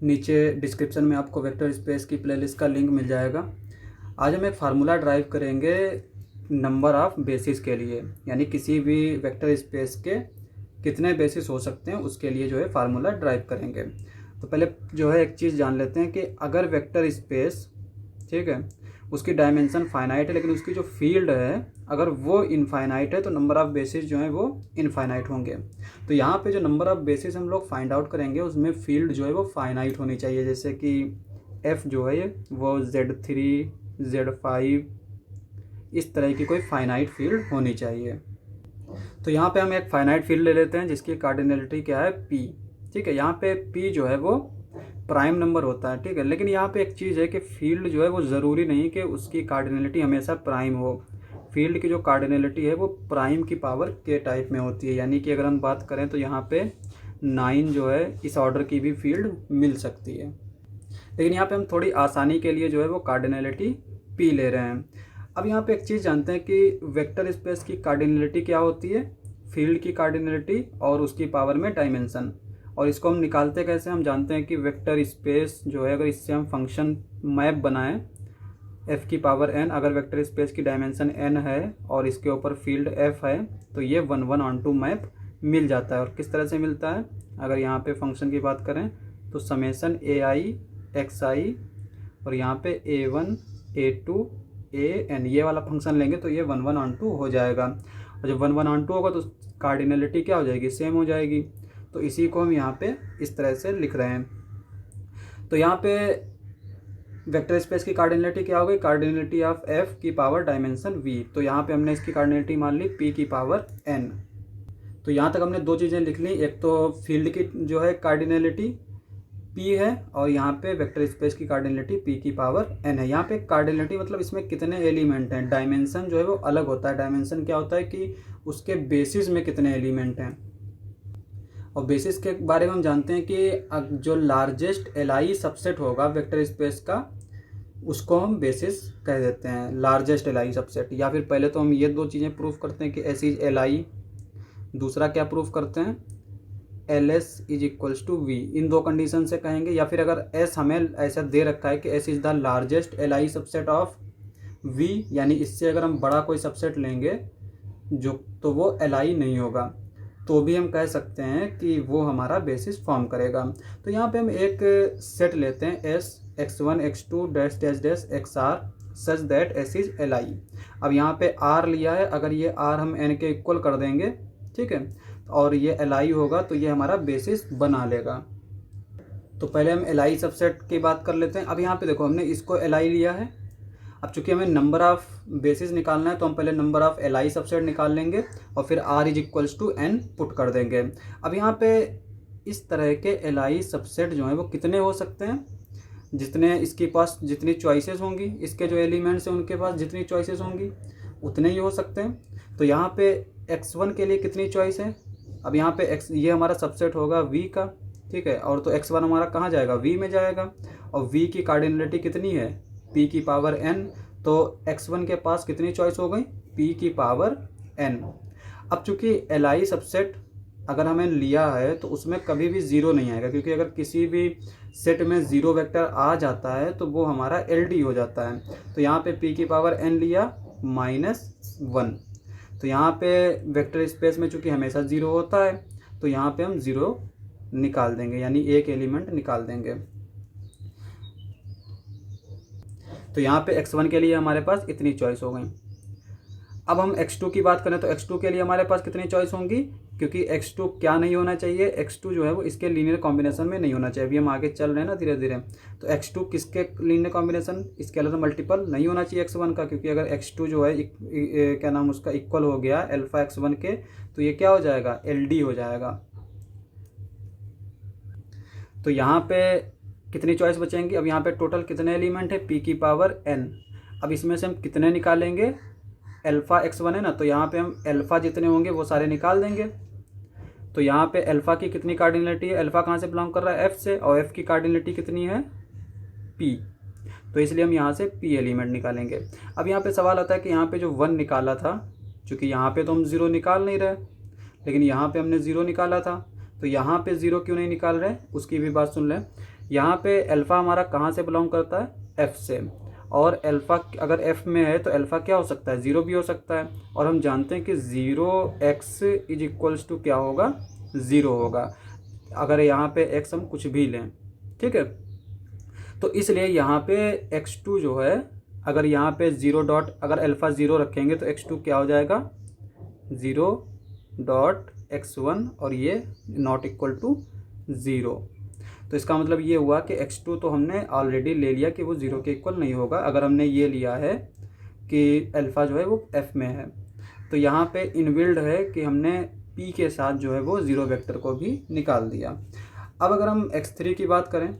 नीचे डिस्क्रिप्शन में आपको वेक्टर स्पेस की प्लेलिस्ट का लिंक मिल जाएगा। आज हम एक फार्मूला ड्राइव करेंगे नंबर ऑफ़ बेसिस के लिए, यानी किसी भी वेक्टर स्पेस के कितने बेसिस हो सकते हैं उसके लिए जो है फार्मूला ड्राइव करेंगे। तो पहले जो है एक चीज़ जान लेते हैं कि अगर वेक्टर स्पेस, ठीक है, उसकी डायमेंशन फाइनाइट है लेकिन उसकी जो फील्ड है अगर वो इनफाइनाइट है तो नंबर ऑफ़ बेसिस जो है वो इनफाइनाइट होंगे। तो यहाँ पे जो नंबर ऑफ़ बेसिस हम लोग फाइंड आउट करेंगे उसमें फील्ड जो है वो फाइनाइट होनी चाहिए, जैसे कि f जो है वो Z3 Z5 इस तरह की कोई फाइनाइट फील्ड होनी चाहिए। तो यहाँ पे हम एक फाइनाइट फील्ड ले लेते हैं जिसकी कार्डिनलिटी क्या है p, ठीक है। यहाँ पे p जो है वो प्राइम नंबर होता है, ठीक है। लेकिन यहाँ पे एक चीज़ है कि फील्ड जो है वो ज़रूरी नहीं कि उसकी कार्डिनलिटी हमेशा प्राइम हो। फील्ड की जो कार्डिनलिटी है वो प्राइम की पावर k टाइप में होती है, यानी कि अगर हम बात करें तो यहाँ पे 9 जो है इस ऑर्डर की भी फील्ड मिल सकती है। लेकिन यहाँ पे हम थोड़ी आसानी के लिए जो है वो कार्डिनलिटी p ले रहे हैं। अब यहाँ पे एक चीज़ जानते हैं कि वेक्टर स्पेस की कार्डिनलिटी क्या होती है, फील्ड की कार्डिनलिटी और उसकी पावर में डायमेंशन। और इसको हम निकालते कैसे, हम जानते हैं कि वेक्टर स्पेस जो है अगर इससे हम फंक्शन मैप बनाएं f की पावर n, अगर वेक्टर स्पेस की डायमेंशन n है और इसके ऊपर फील्ड f है तो ये 1/1 मैप मिल जाता है। और किस तरह से मिलता है, अगर यहाँ पे फंक्शन की बात करें तो समेसन ai xi और यहाँ पे a1 a2 an ये वाला फंक्शन लेंगे तो ये 1/1 हो जाएगा। और जब 1/1 होगा तो कार्डिनलिटी क्या हो जाएगी, सेम हो जाएगी। तो इसी को हम यहाँ पे इस तरह से लिख रहे हैं। तो यहाँ पे वेक्टर स्पेस की कार्डिनलिटी क्या हो गई, कार्डिनलिटी ऑफ f की पावर डायमेंशन v। तो यहाँ पे हमने इसकी कार्डिनलिटी मान ली p की पावर n। तो यहाँ तक हमने दो चीज़ें लिख ली, एक तो फील्ड की जो है कार्डिनलिटी p है और यहाँ पे वेक्टर स्पेस की कार्डिनलिटी p की पावर n है। यहाँ पे कार्डिनलिटी मतलब इसमें कितने एलिमेंट हैं, डायमेंशन जो है वो अलग होता है। डायमेंशन क्या होता है कि उसके बेसिस में कितने एलिमेंट हैं। और बेसिस के बारे में हम जानते हैं कि जो लार्जेस्ट एलआई सबसेट होगा वेक्टर स्पेस का उसको हम बेसिस कह देते हैं, लार्जेस्ट एलआई सबसेट। या फिर पहले तो हम ये दो चीज़ें प्रूफ करते हैं कि एस इज एलआई, दूसरा क्या प्रूफ करते हैं L S is equals to V. इन दो कंडीशन से कहेंगे। या फिर अगर एस हमें ऐसा दे रखा है कि S is the largest LI subset of V, यानी इससे अगर हम बड़ा कोई सबसेट लेंगे जो तो वो एलआई नहीं होगा, तो भी हम कह सकते हैं कि वो हमारा बेसिस फॉर्म करेगा। तो यहाँ पे हम एक सेट लेते हैं S x1 x2 dash dash dash xr such that S is LI. अब यहाँ पे r लिया है, अगर ये r हम n के इक्वल कर देंगे, ठीक है, और ये एलआई होगा तो ये हमारा बेसिस बना लेगा। तो पहले हम एलआई सबसेट की बात कर लेते हैं। अब यहाँ पे देखो हमने इसको एलआई लिया है। अब चूंकि हमें नंबर ऑफ़ बेसिस निकालना है तो हम पहले नंबर ऑफ़ एलआई सबसेट निकाल लेंगे और फिर r is equals to n put कर देंगे। अब यहाँ पे इस तरह के एलआई सबसेट जो हैं वो कितने हो सकते हैं, जितने इसके पास जितनी चॉइसेस होंगी, इसके जो एलिमेंट्स हैं उनके पास जितनी चॉइसेस होंगी उतने ही हो सकते हैं। तो यहाँ पे x1 के लिए कितनी चॉइस है, अब यहाँ पे x ये हमारा सबसेट होगा v का, ठीक है, और तो x1 हमारा कहाँ जाएगा, v में जाएगा। और v की कार्डिनलिटी कितनी है, p की पावर n। तो x1 के पास कितनी चॉइस हो गई, p की पावर n। अब चूंकि एलआई सबसेट अगर हमें लिया है तो उसमें कभी भी ज़ीरो नहीं आएगा, क्योंकि अगर किसी भी सेट में ज़ीरो वेक्टर आ जाता है तो वो हमारा एलडी हो जाता है। तो यहाँ पे p की पावर n लिया -1। तो यहाँ पे वेक्टर स्पेस में चूंकि हमेशा ज़ीरो होता है तो यहाँ पे हम ज़ीरो निकाल देंगे, यानी एक एलिमेंट निकाल देंगे। तो यहाँ पे x1 के लिए हमारे पास इतनी चॉइस हो गई। अब हम x2 की बात करें तो x2 के लिए हमारे पास कितनी चॉइस होंगी, क्योंकि x2 क्या नहीं होना चाहिए, x2 जो है वो इसके लीनियर कॉम्बिनेशन में नहीं होना चाहिए। अभी हम आगे चल रहे हैं ना धीरे धीरे। तो x2 किसके लीनियर कॉम्बिनेशन, स्केलर मल्टीपल नहीं होना चाहिए x1 का, क्योंकि अगर x2 जो है क्या नाम उसका इक्वल हो गया अल्फा x1 के तो ये क्या हो जाएगा, LD हो जाएगा। तो यहाँ पे कितनी चॉइस बचेंगी, अब यहाँ पे टोटल कितने एलिमेंट है, p की पावर n। अब इसमें से हम कितने निकालेंगे, अल्फा x1 है ना, तो यहाँ पे हम अल्फा जितने होंगे वो सारे निकाल देंगे। तो यहाँ पे अल्फा की कितनी कार्डिनलिटी है, अल्फा कहाँ से बिलोंग कर रहा है, f से, और f की कार्डिनलिटी कितनी है, p। तो इसलिए हम यहाँ से p एलिमेंट निकालेंगे। अब यहाँ पे सवाल आता है कि यहाँ पे जो 1 निकाला था, चूँकि यहाँ पे तो हम 0 निकाल नहीं रहे लेकिन यहाँ पे हमने 0 निकाला था, तो यहाँ पे 0 क्यों नहीं निकाल रहे उसकी भी बात सुन लें। यहाँ पे अल्फ़ा हमारा कहाँ से बिलोंग करता है, एफ से, और अल्फ़ा अगर एफ में है तो अल्फ़ा क्या हो सकता है, ज़ीरो भी हो सकता है, और हम जानते हैं कि 0x इज इक्वल्स टू क्या होगा, ज़ीरो होगा अगर यहाँ पे x हम कुछ भी लें, ठीक है। तो इसलिए यहाँ पे x2 जो है, अगर यहाँ पे ज़ीरो डॉट अगर अल्फ़ा ज़ीरो रखेंगे तो x2 क्या हो जाएगा, 0.x1 और ये नॉट इक्वल टू ज़ीरो। तो इसका मतलब ये हुआ कि x2 तो हमने ऑलरेडी ले लिया कि वो ज़ीरो के इक्वल नहीं होगा, अगर हमने ये लिया है कि अल्फ़ा जो है वो f में है। तो यहाँ पे इनबिल्ड है कि हमने p के साथ जो है वो ज़ीरो वेक्टर को भी निकाल दिया। अब अगर हम x3 की बात करें,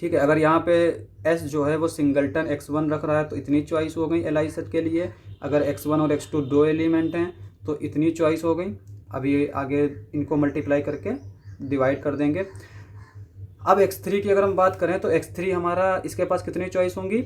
ठीक है, अगर यहाँ पे s जो है वो सिंगलटन x1 रख रहा है तो इतनी चॉइस हो गई LI सेट के लिए। अगर x1 और x2 दो एलिमेंट हैं तो इतनी चॉइस हो गई। अभी आगे इनको मल्टीप्लाई करके डिवाइड कर देंगे। अब x3 की अगर हम बात करें तो x3 हमारा इसके पास कितनी चॉइस होंगी,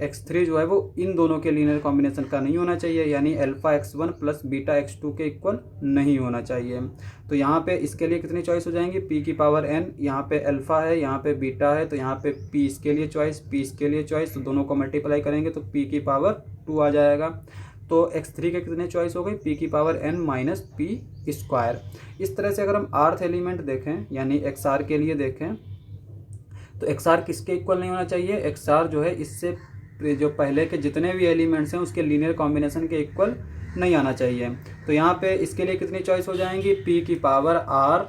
x3 जो है वो इन दोनों के लीनियर कॉम्बिनेशन का नहीं होना चाहिए, यानी alpha x1 plus beta x2 के इक्वल नहीं होना चाहिए। तो यहाँ पे इसके लिए कितनी चॉइस हो जाएंगी, p की पावर n, यहाँ पे अल्फ़ा है, यहाँ पे बीटा है, तो यहाँ पे p इसके लिए चॉइस, p इसके लिए चॉइस, तो दोनों को मल्टीप्लाई करेंगे तो p की पावर 2 आ जाएगा। तो x3 के कितने चॉइस हो गई, p की power n minus p square. इस तरह से अगर हम आर्थ एलिमेंट देखें यानी XR के लिए देखें तो XR किसके इक्वल नहीं होना चाहिए, XR जो है इससे जो पहले के जितने भी एलिमेंट्स हैं उसके लीनियर कॉम्बिनेशन के इक्वल नहीं आना चाहिए। तो यहाँ पे इसके लिए कितनी चॉइस हो जाएंगी, p की पावर r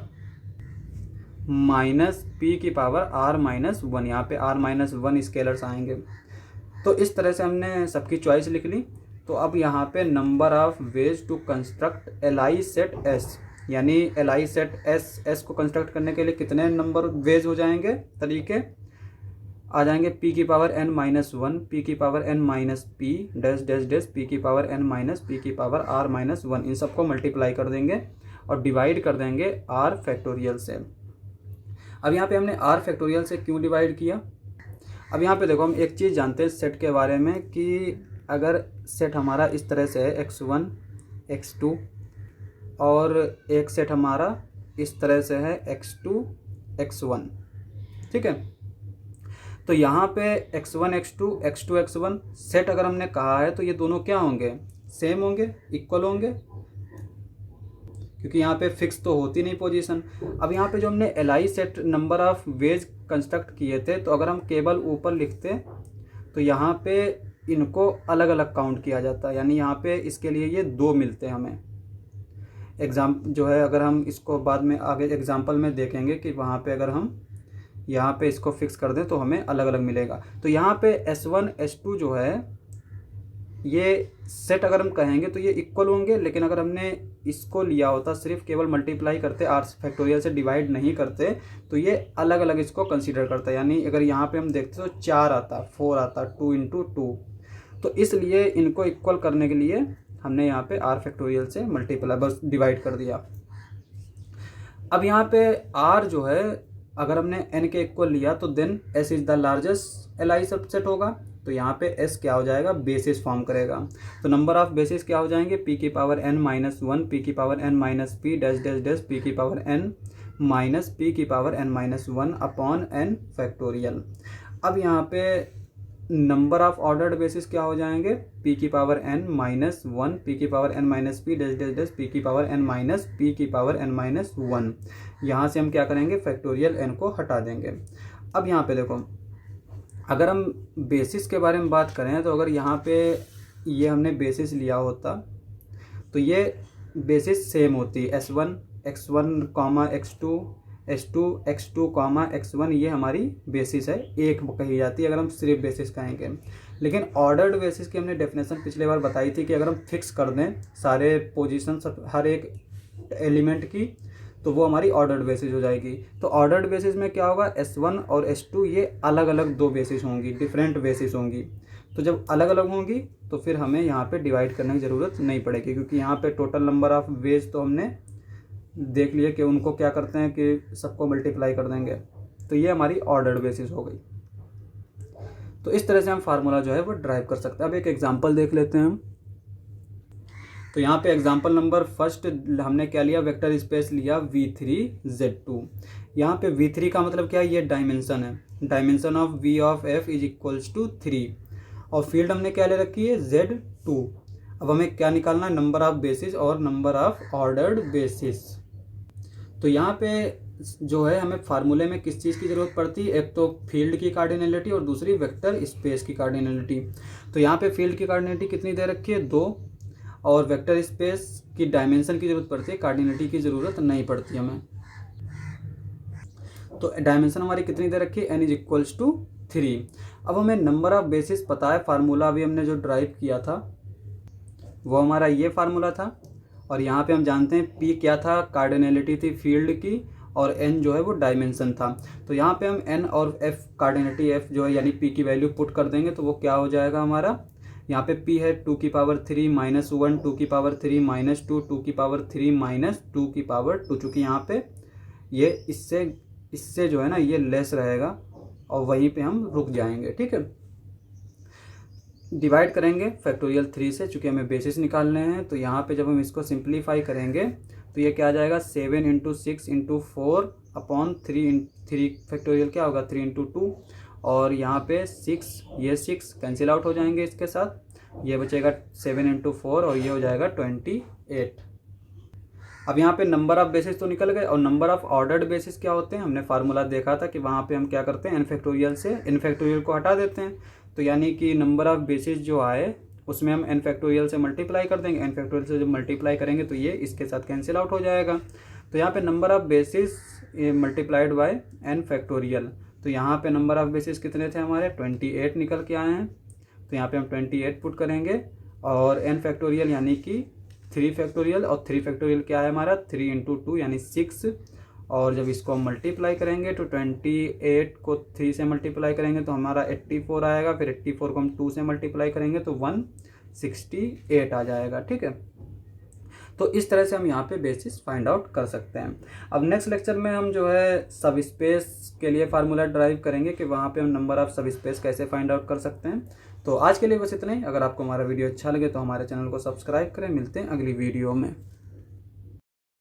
माइनस p की पावर r माइनस 1, यहाँ पे r माइनस 1 स्केलर्स आएंगे। तो इस तरह से हमने सबकी चॉइस लिख ली। तो अब यहाँ पे number of ways to construct LI set S, यानी LI सेट S को कंस्ट्रक्ट करने के लिए कितने नंबर वेज हो जाएंगे, तरीके आ जाएंगे, p की पावर n माइनस 1, p की power n minus p dash dash dash, p की पावर n माइनस p की पावर r माइनस 1, इन सबको मल्टीप्लाई कर देंगे और डिवाइड कर देंगे r फैक्टोरियल से। अब यहाँ पे हमने r फैक्टोरियल से क्यों डिवाइड किया, अब यहाँ पे देखो हम एक चीज़ जानते हैं सेट के बारे में कि अगर सेट हमारा इस तरह से है x1 x2 और एक सेट हमारा इस तरह से है x2 x1, ठीक है। तो यहाँ पे x1 x2 x2 x1 set अगर हमने कहा है तो ये दोनों क्या होंगे, सेम होंगे, इक्वल होंगे, क्योंकि यहाँ पे फिक्स तो होती नहीं पोजीशन। अब यहाँ पे जो हमने LI set number of veg construct किए थे, तो अगर हम केवल ऊपर लिखते तो यहाँ पे इनको अलग अलग काउंट किया जाता है, यानी यहाँ पे इसके लिए ये 2 मिलते हैं हमें। जो है अगर हम इसको बाद में आगे एग्जाम्पल में देखेंगे कि वहाँ पे अगर हम यहाँ पे इसको फिक्स कर दें तो हमें अलग अलग मिलेगा। तो यहाँ पे S1 S2 जो है ये सेट अगर हम कहेंगे तो ये इक्वल होंगे, लेकिन अगर हमने इसको लिया होता सिर्फ केवल मल्टीप्लाई करते, r फैक्टोरियल से डिवाइड नहीं करते, तो ये अलग अलग इसको कंसीडर करता है। यानी अगर यहाँ पे हम देखते तो 4 आता, 4 आता, 2 इंटू 2। तो इसलिए इनको इक्वल करने के लिए हमने यहाँ पे r फैक्टोरियल से मल्टीप्लाई बस डिवाइड कर दिया। अब यहाँ पे r जो है अगर हमने n के इक्वल लिया तो then s is the largest LI subset होगा। तो यहाँ पे s क्या हो जाएगा, बेसिस फॉर्म करेगा। तो नंबर ऑफ बेसिस क्या हो जाएंगे, p की पावर n माइनस 1, p की power n minus p dash dash dash, p की पावर n माइनस p की power n minus 1 upon n factorial. अब यहाँ पे नंबर ऑफ ऑर्डर्ड बेसिस क्या हो जाएंगे, p की पावर n माइनस 1, p की power n minus p dash dash dash, p की पावर n माइनस p की पावर n माइनस 1। यहाँ से हम क्या करेंगे, फैक्टोरियल n को हटा देंगे। अब यहाँ पे देखो अगर हम बेसिस के बारे में बात करें तो अगर यहाँ पे ये हमने बेसिस लिया होता तो ये बेसिस सेम होती, S1 x1 x2 S2 x2 x1, ये हमारी बेसिस है, एक कही जाती है अगर हम सिर्फ बेसिस कहेंगे। लेकिन ऑर्डर्ड बेसिस की हमने डेफिनेशन पिछले बार बताई थी कि अगर हम फिक्स कर दें सारे पोजीशन हर एक एलिमेंट की तो वो हमारी ऑर्डर्ड बेसिस हो जाएगी। तो ऑर्डर्ड बेसिस में क्या होगा, S1 और S2 ये अलग अलग 2 बेसिस होंगी, डिफरेंट बेसिस होंगी। तो जब अलग अलग होंगी तो फिर हमें यहाँ पे डिवाइड करने की ज़रूरत नहीं पड़ेगी, क्योंकि यहाँ पे टोटल नंबर ऑफ वेज तो हमने देख लिए कि उनको क्या करते हैं कि सबको मल्टीप्लाई कर देंगे। तो ये हमारी ऑर्डर्ड बेसिस हो गई। तो इस तरह से हम फार्मूला जो है वो ड्राइव कर सकते हैं। अब एक एग्जांपल देख लेते हैं हम। तो यहाँ पे एग्जांपल नंबर फर्स्ट हमने क्या लिया, वेक्टर स्पेस लिया v3z2। यहाँ पे v3 का मतलब क्या है, ये डायमेंशन है, dimension of v of f is equals to 3 और फील्ड हमने क्या ले रखी है z2। अब हमें क्या निकालना है, नंबर ऑफ बेसिस और नंबर ऑफ ऑर्डर्ड बेसिस। तो यहाँ पे जो है हमें फार्मूले में किस चीज़ की ज़रूरत पड़ती है, एक तो फील्ड की कार्डिनलिटी और दूसरी वेक्टर स्पेस की कार्डिनलिटी। तो यहाँ पे फील्ड की कार्डिनलिटी कितनी दे रखी है 2 और वेक्टर स्पेस की डायमेंशन की ज़रूरत पड़ती है, कार्डिनलिटी की ज़रूरत नहीं पड़ती हमें। तो डायमेंशन हमारी कितनी दे रखी है, n इज इक्वल्स टू 3। अब हमें नंबर ऑफ बेसिस पता है, फार्मूला अभी हमने जो ड्राइव किया था वो हमारा ये फार्मूला था और यहाँ पे हम जानते हैं p क्या था, कार्डिनलिटी थी फील्ड की और n जो है वो डायमेंशन था। तो यहाँ पे हम n और f कार्डिनलिटी f जो है यानी p की वैल्यू पुट कर देंगे तो वो क्या हो जाएगा हमारा, यहाँ पे p है 2 की पावर 3 माइनस 1 2 की पावर 3 माइनस 2 2 की पावर 3 माइनस 2 की पावर 2। चूँकि यहाँ पे ये इससे जो है ना ये लेस रहेगा और वहीं पे हम रुक जाएंगे, ठीक है। डिवाइड करेंगे फैक्टोरियल 3 से, चूँकि हमें बेसिस निकालने हैं। तो यहाँ पे जब हम इसको सिंप्लीफाई करेंगे तो ये क्या आ जाएगा 7 इंटू 6 इंटू 4 अपॉन 3 फैक्टोरियल क्या होगा 3 इंटू 2 और यहाँ पे 6, ये 6 कैंसिल आउट हो जाएंगे इसके साथ, ये बचेगा 7 इंटू 4 और ये हो जाएगा 28। अब यहाँ पे नंबर ऑफ बेसिस तो निकल गए और नंबर ऑफ ऑर्डर्ड बेसिस क्या होते हैं, हमने फार्मूला देखा था कि वहाँ पे हम क्या करते हैं एन फैक्टोरियल से एन फैक्टोरियल को हटा देते हैं। तो यानी कि नंबर ऑफ बेसिस जो आए उसमें हम एन फैक्टोरियल से मल्टीप्लाई कर देंगे, एन फैक्टोरियल से जब मल्टीप्लाई करेंगे तो ये इसके साथ कैंसिल आउट हो जाएगा। तो यहाँ पे number of basis multiplied by n factorial, तो यहाँ पे नंबर ऑफ बेसिस कितने थे हमारे 28 निकल के आए हैं। तो यहाँ पे हम 28 पुट करेंगे और एन फैक्टोरियल यानी कि 3 फैक्टोरियल और 3 फैक्टोरियल क्या है हमारा 3 इंटू 2 यानी 6 और जब इसको हम मल्टीप्लाई करेंगे तो 28 को 3 से मल्टीप्लाई करेंगे तो हमारा 84 आएगा, फिर 84 को हम 2 से मल्टीप्लाई करेंगे तो 168 आ जाएगा, ठीक है। तो इस तरह से हम यहाँ पे बेसिस फाइंड आउट कर सकते हैं। अब नेक्स्ट लेक्चर में हम जो है सब स्पेस के लिए फार्मूला ड्राइव करेंगे कि वहाँ पे हम नंबर ऑफ सब स्पेस कैसे फाइंड आउट कर सकते हैं। तो आज के लिए बस इतना ही। अगर आपको हमारा वीडियो अच्छा लगे तो हमारे चैनल को सब्सक्राइब करें। मिलते हैं अगली वीडियो में।